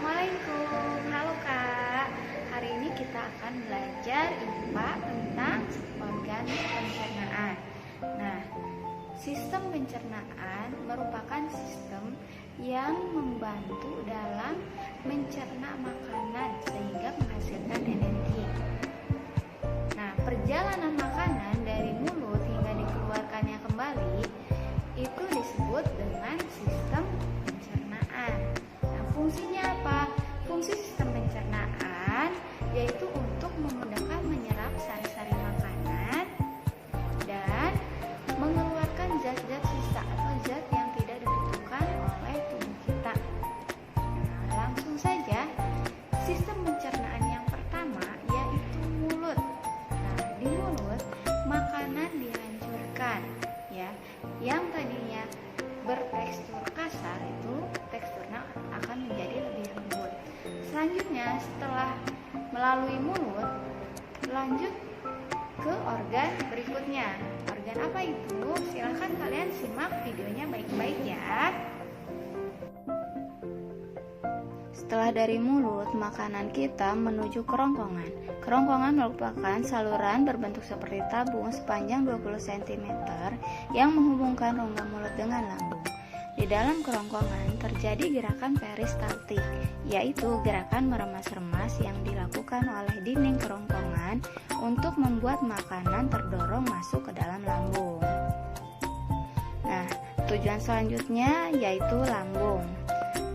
Assalamualaikum, halo Kak. Hari ini kita akan belajar IPA tentang organ pencernaan. Nah, sistem pencernaan merupakan sistem yang membantu dalam mencerna makanan sehingga menghasilkan energi. Nah, perjalanan makanan dari mulut hingga dikeluarkannya kembali itu disebut dengan sistem pencernaan. Nah, fungsinya apa? Fungsi sistem pencernaan yaitu untuk memudahkan menyerap sari-sari makanan dan mengeluarkan zat-zat sisa atau zat yang tidak dibutuhkan oleh tubuh kita. Nah, langsung saja, sistem pencernaan yang pertama yaitu mulut. Nah, di mulut makanan dihancurkan, ya. Yang tadinya bertekstur kasar itu teksturnya akan menjadi lebih lembut. Selanjutnya, setelah melalui mulut, lanjut ke organ berikutnya. Organ apa itu? Silahkan kalian simak videonya baik-baik ya. Setelah dari mulut, makanan kita menuju kerongkongan. Kerongkongan merupakan saluran berbentuk seperti tabung sepanjang 20 cm yang menghubungkan rongga mulut dengan lambung. Di dalam kerongkongan terjadi gerakan peristaltik, yaitu gerakan meremas-remas yang dilakukan oleh dinding kerongkongan untuk membuat makanan terdorong masuk ke dalam lambung. Nah, tujuan selanjutnya yaitu lambung.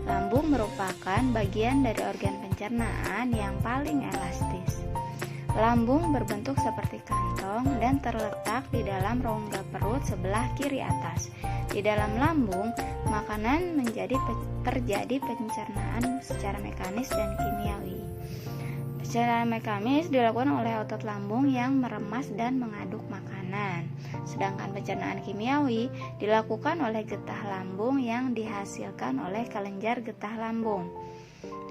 Lambung merupakan bagian dari organ pencernaan yang paling elastis. Lambung berbentuk seperti kantong dan terletak di dalam rongga perut sebelah kiri atas. Di dalam lambung, makanan terjadi pencernaan secara mekanis dan kimiawi. Pencernaan mekanis dilakukan oleh otot lambung yang meremas dan mengaduk makanan. Sedangkan pencernaan kimiawi dilakukan oleh getah lambung yang dihasilkan oleh kelenjar getah lambung.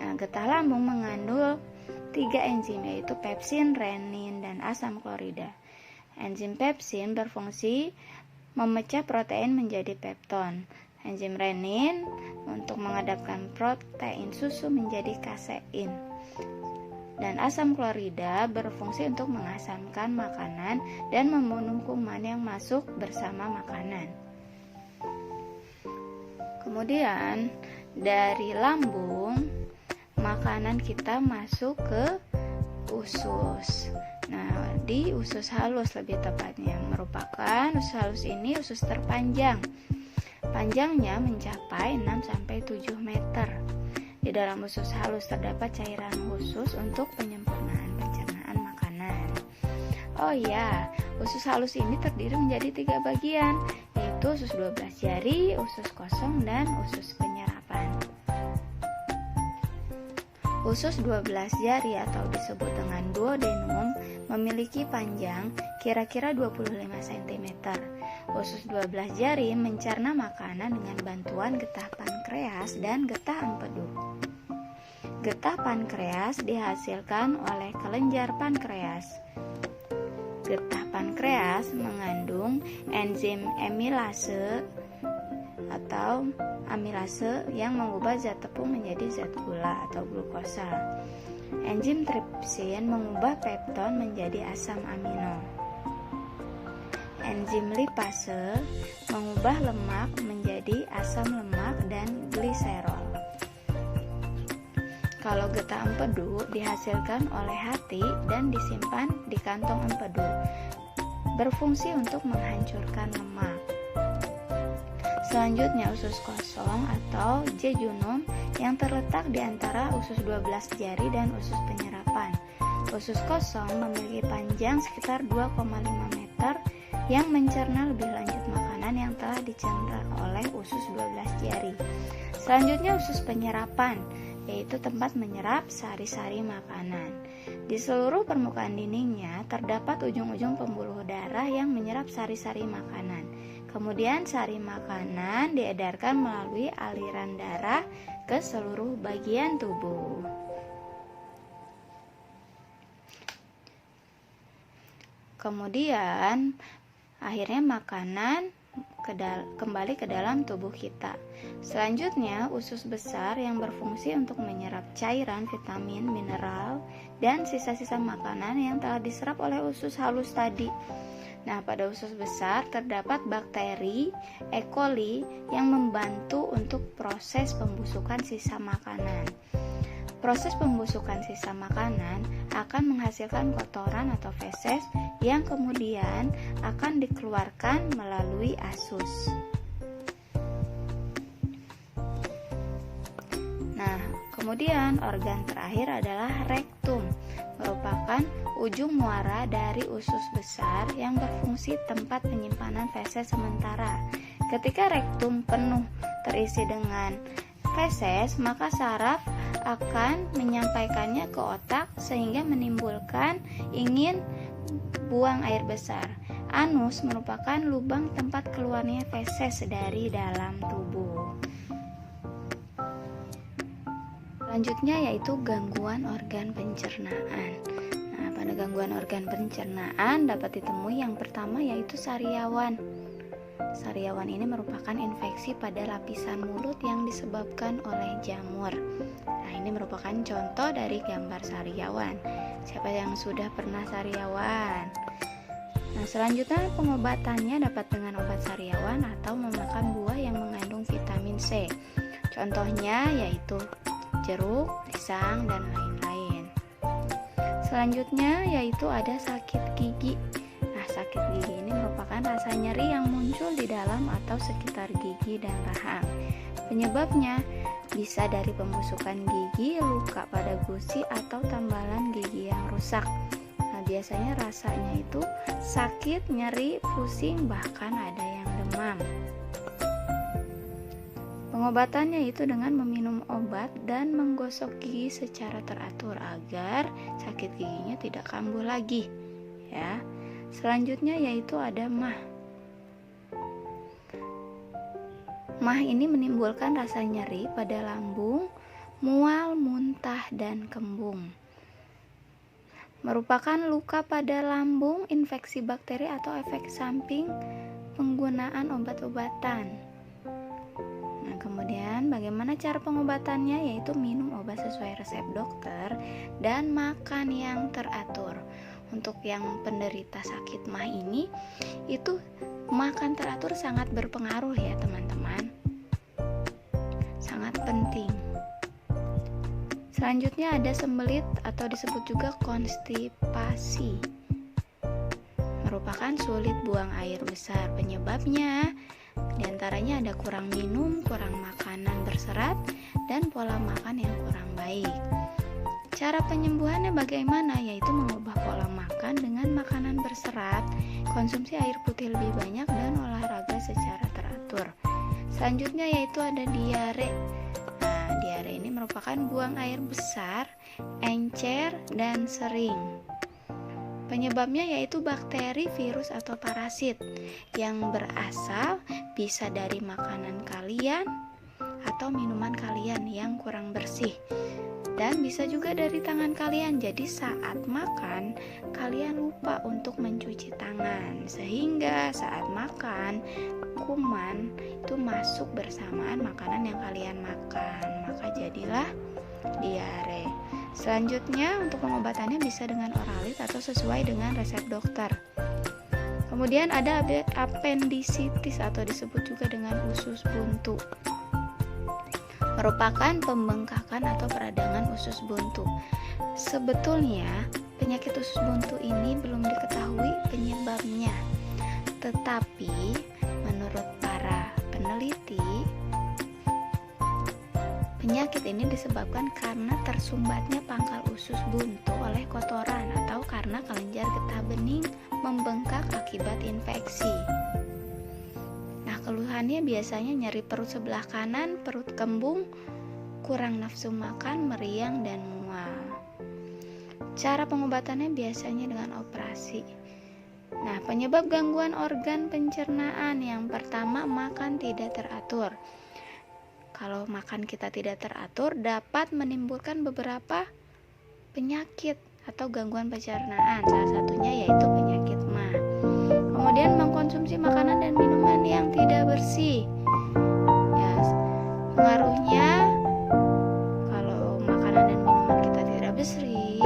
Nah, getah lambung mengandung 3 enzim yaitu pepsin, renin, dan asam klorida. Enzim pepsin berfungsi memecah protein menjadi pepton. Enzim renin untuk menghadapkan protein susu menjadi kasein. Dan asam klorida berfungsi untuk mengasamkan makanan dan membunuh kuman yang masuk bersama makanan. Kemudian dari lambung, makanan kita masuk ke usus. Nah, di usus halus lebih tepatnya, merupakan usus halus ini usus terpanjang. Panjangnya mencapai 6-7 meter. Di dalam usus halus terdapat cairan khusus untuk penyempurnaan pencernaan makanan. Oh ya, usus halus ini terdiri menjadi 3 bagian, yaitu usus 12 jari, usus kosong, dan usus penyerapan. Usus 12 jari atau disebut dengan duodenum memiliki panjang kira-kira 25 cm. Usus 12 jari mencerna makanan dengan bantuan getah pankreas dan getah empedu. Getah pankreas dihasilkan oleh kelenjar pankreas. Getah pankreas mengandung enzim amilase atau amilase yang mengubah zat tepung menjadi zat gula atau glukosa. Enzim tripsin mengubah pepton menjadi asam amino. Enzim lipase mengubah lemak menjadi asam lemak dan gliserol. Kalau getah empedu dihasilkan oleh hati dan disimpan di kantong empedu, berfungsi untuk menghancurkan lemak. Selanjutnya usus kosong atau jejunum yang terletak di antara usus 12 jari dan usus penyerapan. Usus kosong memiliki panjang sekitar 2,5 meter yang mencerna lebih lanjut makanan yang telah dicerna oleh usus 12 jari. Selanjutnya usus penyerapan, yaitu tempat menyerap sari-sari makanan. Di seluruh permukaan dindingnya terdapat ujung-ujung pembuluh darah yang menyerap sari-sari makanan. Kemudian sari makanan diedarkan melalui aliran darah ke seluruh bagian tubuh. Kemudian akhirnya makanan kembali ke dalam tubuh kita. Selanjutnya, usus besar yang berfungsi untuk menyerap cairan, vitamin, mineral, dan sisa-sisa makanan yang telah diserap oleh usus halus tadi. Nah, pada usus besar terdapat bakteri E. coli yang membantu untuk proses pembusukan sisa makanan. Proses pembusukan sisa makanan akan menghasilkan kotoran atau feses yang kemudian akan dikeluarkan melalui asus. Nah, kemudian organ terakhir adalah rektum, merupakan ujung muara dari usus besar yang berfungsi tempat penyimpanan feses sementara. Ketika rektum penuh terisi dengan feses, maka saraf akan menyampaikannya ke otak sehingga menimbulkan ingin buang air besar. Anus merupakan lubang tempat keluarnya feses dari dalam tubuh. Selanjutnya yaitu gangguan organ pencernaan. Nah, pada gangguan organ pencernaan dapat ditemui yang pertama yaitu sariawan. Sariawan ini merupakan infeksi pada lapisan mulut yang disebabkan oleh jamur. Nah, ini merupakan contoh dari gambar sariawan. Siapa yang sudah pernah sariawan? Nah, selanjutnya pengobatannya dapat dengan obat sariawan atau memakan buah yang mengandung vitamin C. Contohnya yaitu jeruk, pisang, dan lain-lain. Selanjutnya yaitu ada sakit gigi. Sakit gigi ini merupakan rasa nyeri yang muncul di dalam atau sekitar gigi dan rahang. Penyebabnya bisa dari pembusukan gigi, luka pada gusi, atau tambalan gigi yang rusak. Nah, biasanya rasanya itu sakit, nyeri, pusing, bahkan ada yang demam. Pengobatannya itu dengan meminum obat dan menggosok gigi secara teratur agar sakit giginya tidak kambuh lagi, ya. Selanjutnya yaitu ada mah. Mah ini menimbulkan rasa nyeri pada lambung, mual, muntah, dan kembung. Merupakan luka pada lambung, infeksi bakteri atau efek samping penggunaan obat-obatan. Nah, kemudian bagaimana cara pengobatannya? Yaitu minum obat sesuai resep dokter dan makan yang teratur. Untuk yang penderita sakit mah ini, itu makan teratur sangat berpengaruh ya teman-teman. Sangat penting. Selanjutnya ada sembelit atau disebut juga konstipasi. Merupakan sulit buang air besar. Penyebabnya diantaranya ada kurang minum, kurang makanan berserat, dan pola makan yang kurang baik. Cara penyembuhannya bagaimana? Yaitu mengubah pola makan dengan makanan berserat, konsumsi air putih lebih banyak, dan olahraga secara teratur. Selanjutnya yaitu ada diare. Nah, diare ini merupakan buang air besar, encer, dan sering. Penyebabnya yaitu bakteri, virus, atau parasit yang berasal bisa dari makanan kalian atau minuman kalian yang kurang bersih. Dan bisa juga dari tangan kalian. Jadi saat makan, kalian lupa untuk mencuci tangan, sehingga saat makan, kuman itu masuk bersamaan makanan yang kalian makan. Maka jadilah diare. Selanjutnya untuk pengobatannya bisa dengan oralis atau sesuai dengan resep dokter. Kemudian ada apendisitis atau disebut juga dengan usus buntu. Merupakan pembengkakan atau peradangan usus buntu. Sebetulnya penyakit usus buntu ini belum diketahui penyebabnya, tetapi menurut para peneliti, penyakit ini disebabkan karena tersumbatnya pangkal usus buntu oleh kotoran atau karena kelenjar getah bening membengkak akibat infeksi. Keluhannya biasanya nyeri perut sebelah kanan, perut kembung, kurang nafsu makan, meriang, dan mual. Cara pengobatannya biasanya dengan operasi. Nah, penyebab gangguan organ pencernaan yang pertama, makan tidak teratur. Kalau makan kita tidak teratur, dapat menimbulkan beberapa penyakit atau gangguan pencernaan. Salah satunya yaitu penyakit MAH. Kemudian mengkonsumsi makanan dan minuman yang tidak bersih. Ya, pengaruhnya kalau makanan dan minuman kita tidak bersih,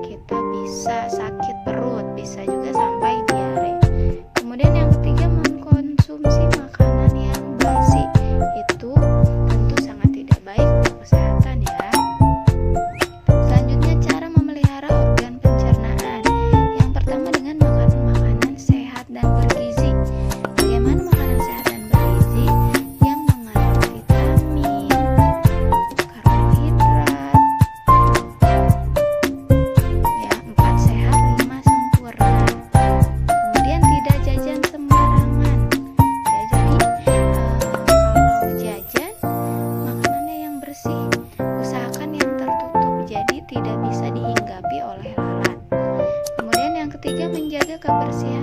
kita bisa sakit perut, bisa juga sampai diare. Kemudian yang ketiga, mengkonsumsi makanan yang basi. Itu tentu sangat tidak baik untuk kesehatan ya. Selanjutnya, cara memelihara organ pencernaan. Yang pertama, dengan makan makanan sehat dan bergizi. Bagaimana makanan sehat dan bergizi? Yang mengandung vitamin, karbohidrat. Ya, 4 sehat, 5 sempurna. Kemudian tidak jajan sembarangan. Ya, jadi kalau jajan, makanannya yang bersih. Usahakan yang tertutup, jadi tidak bisa dihinggapi oleh lalat. Kemudian yang ketiga, menjaga kebersihan